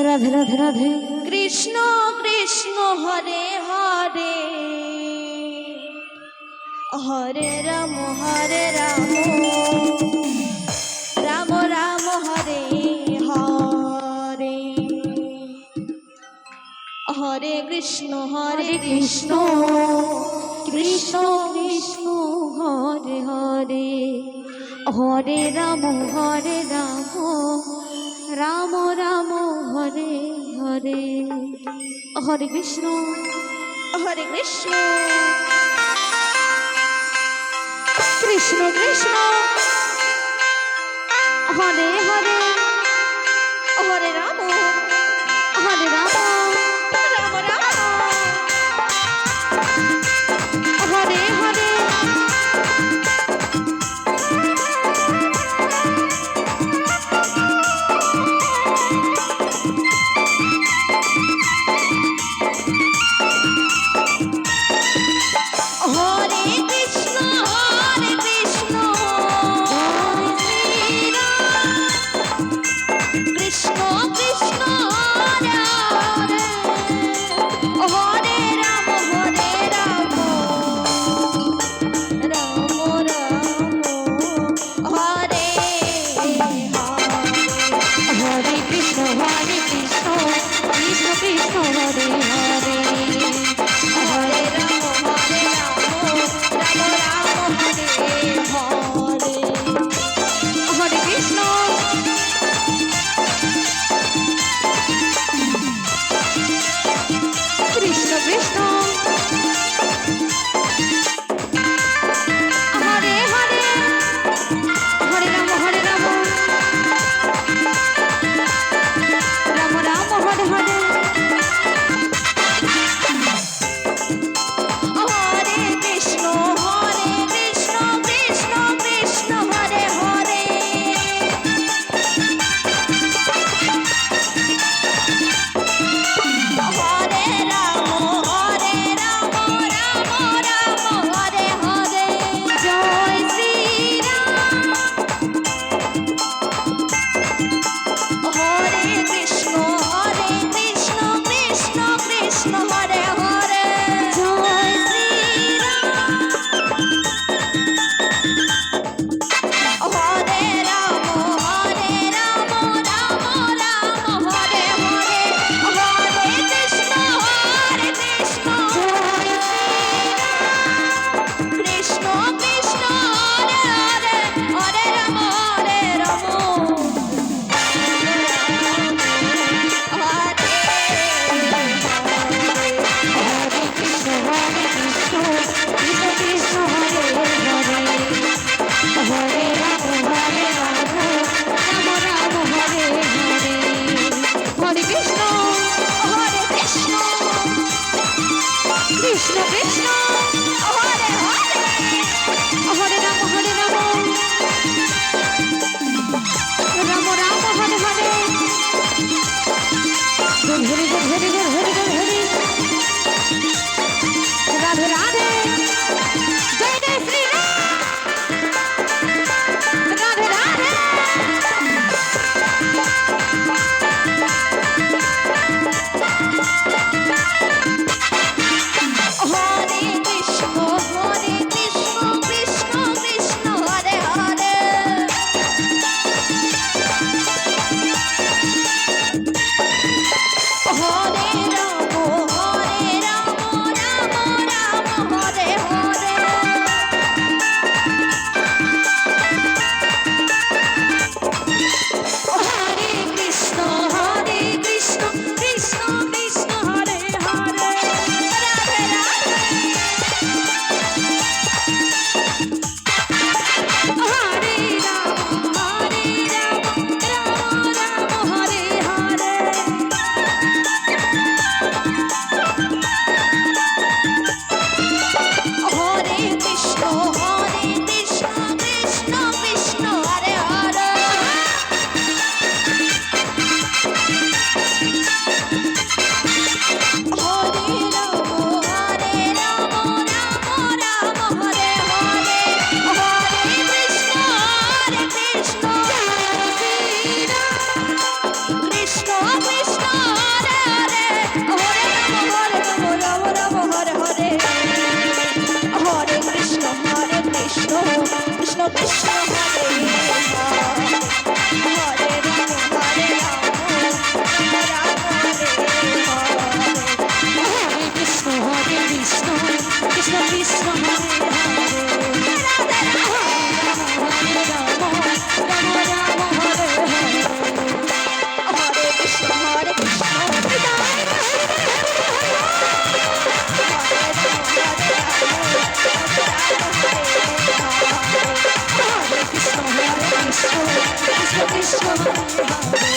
Radhe Radhe Radhe. Krishna Krishna Hare Hare, Hare Ram Ram Ram Hare Hare, Hare Krishna Krishna Krishna Krishna Hare Hare, Hare Ram Ram Ram Hare Hare, Hare Krishna Krishna Krishna Krishna Hare Hare, Hare Ram Hare Ram Ram Ram Hare Hare, Hare Krishna Hare Shri Ram, Krishna Krishna Hare Hare, Krishna Krishna Hare Hare Hare Ram Hare Ram Ram Ram Hare Hare Hare Krishna Krishna Krishna Hare Hare Hare Ram Ram Ram Hare Hare Hare Krishna Hare Krishna Hare Ram Hare Krishna, Hare Krishna, Krishna Krishna, Hare Hare.